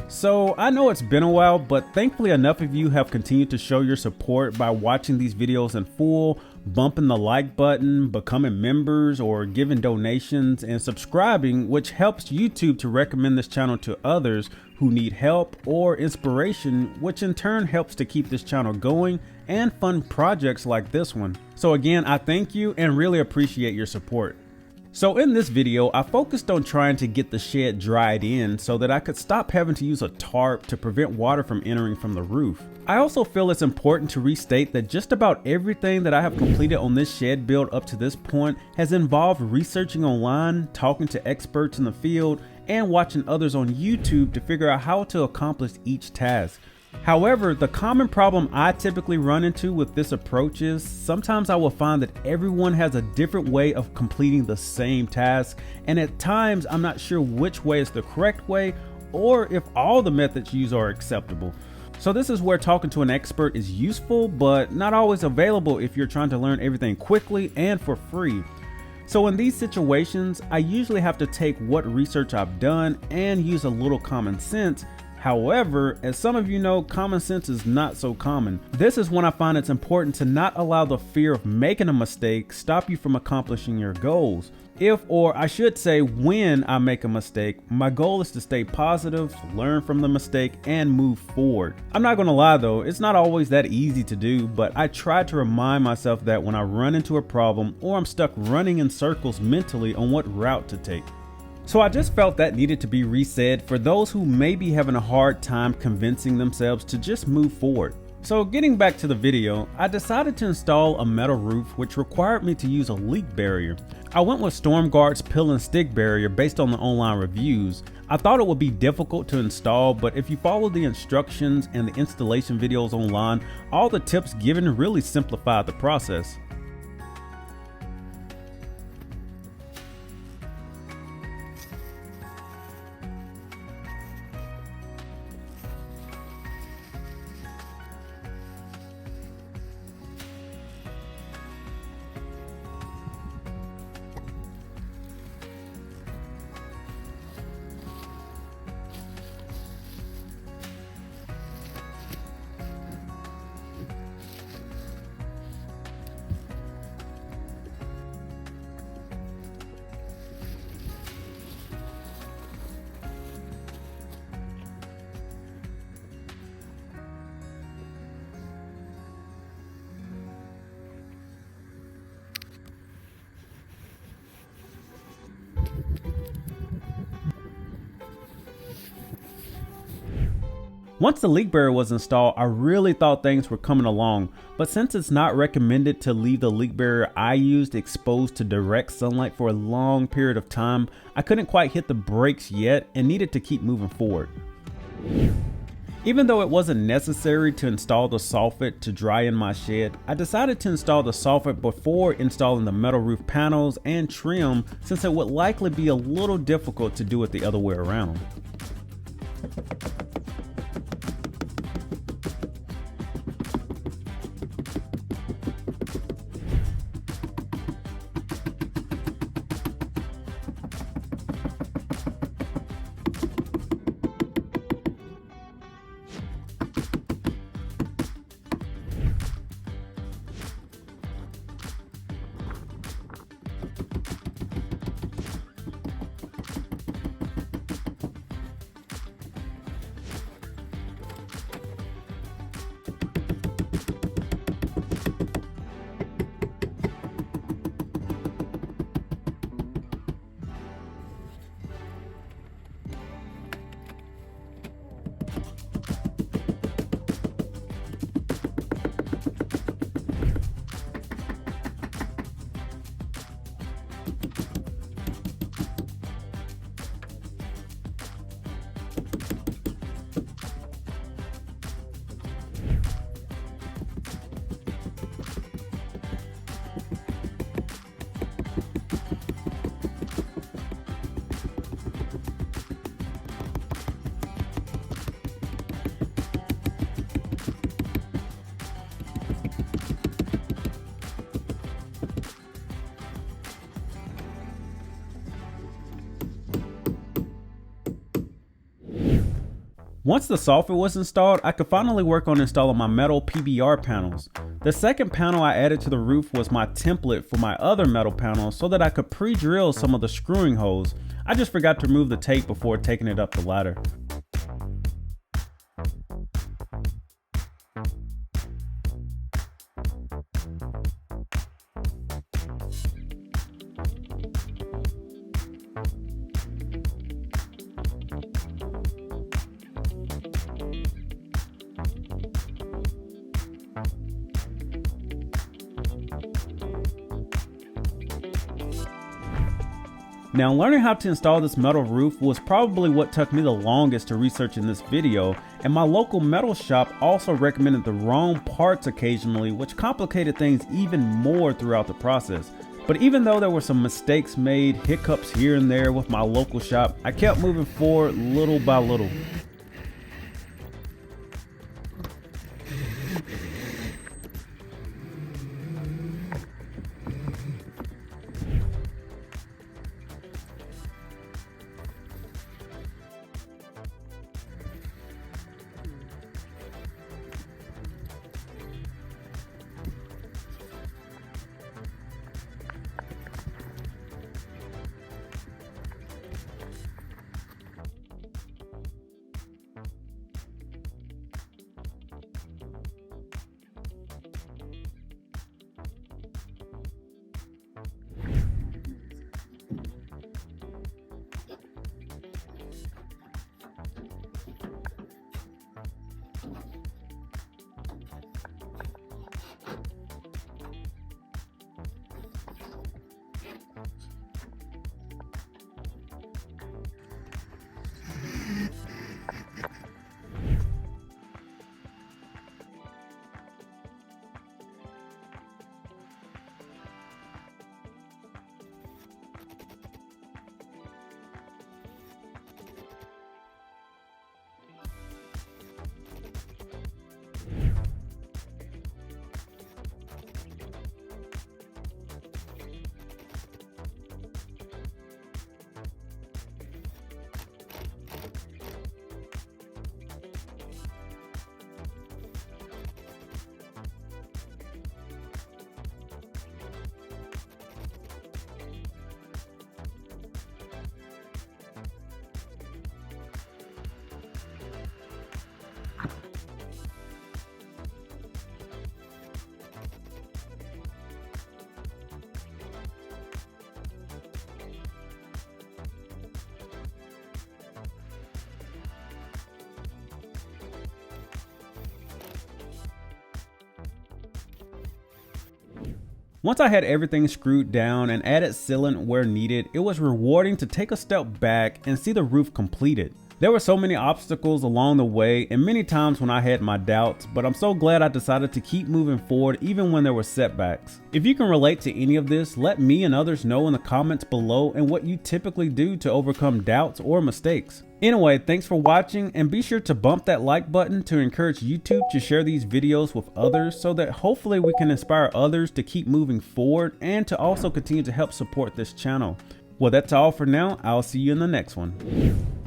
So I know it's been a while, but thankfully enough of you have continued to show your support by watching these videos in full, bumping the like button, becoming members, or giving donations and subscribing, which helps YouTube to recommend this channel to others who need help or inspiration, which in turn helps to keep this channel going and fund projects like this one. So again, I thank you and really appreciate your support. So in this video, I focused on trying to get the shed dried in so that I could stop having to use a tarp to prevent water from entering from the roof. I also feel it's important to restate that just about everything that I have completed on this shed build up to this point has involved researching online, talking to experts in the field, and watching others on YouTube to figure out how to accomplish each task. However, the common problem I typically run into with this approach is sometimes I will find that everyone has a different way of completing the same task, and at times I'm not sure which way is the correct way or if all the methods used are acceptable. So this is where talking to an expert is useful, but not always available if you're trying to learn everything quickly and for free. So in these situations, I usually have to take what research I've done and use a little common sense. However, as some of you know, common sense is not so common. This is when I find it's important to not allow the fear of making a mistake stop you from accomplishing your goals. If, or I should say when I make a mistake, my goal is to stay positive, learn from the mistake, and move forward. I'm not gonna lie though, it's not always that easy to do, but I try to remind myself that when I run into a problem or I'm stuck running in circles mentally on what route to take. So I just felt that needed to be resaid for those who may be having a hard time convincing themselves to just move forward. So getting back to the video, I decided to install a metal roof which required me to use a leak barrier. I went with StormGuard's pill and stick barrier based on the online reviews. I thought it would be difficult to install, but if you follow the instructions and the installation videos online, all the tips given really simplified the process. Once the leak barrier was installed, I really thought things were coming along, but since it's not recommended to leave the leak barrier I used exposed to direct sunlight for a long period of time, I couldn't quite hit the brakes yet and needed to keep moving forward. Even though it wasn't necessary to install the soffit to dry in my shed, I decided to install the soffit before installing the metal roof panels and trim, since it would likely be a little difficult to do it the other way around. Once the soffit was installed, I could finally work on installing my metal PBR panels. The second panel I added to the roof was my template for my other metal panels so that I could pre-drill some of the screwing holes. I just forgot to remove the tape before taking it up the ladder. Now, learning how to install this metal roof was probably what took me the longest to research in this video, and my local metal shop also recommended the wrong parts occasionally, which complicated things even more throughout the process. But even though there were some mistakes made, hiccups here and there with my local shop, I kept moving forward little by little. Once I had everything screwed down and added sealant where needed, it was rewarding to take a step back and see the roof completed. There were so many obstacles along the way and many times when I had my doubts, but I'm so glad I decided to keep moving forward even when there were setbacks. If you can relate to any of this, let me and others know in the comments below and what you typically do to overcome doubts or mistakes. Anyway, thanks for watching, and be sure to bump that like button to encourage YouTube to share these videos with others so that hopefully we can inspire others to keep moving forward and to also continue to help support this channel. Well, that's all for now. I'll see you in the next one.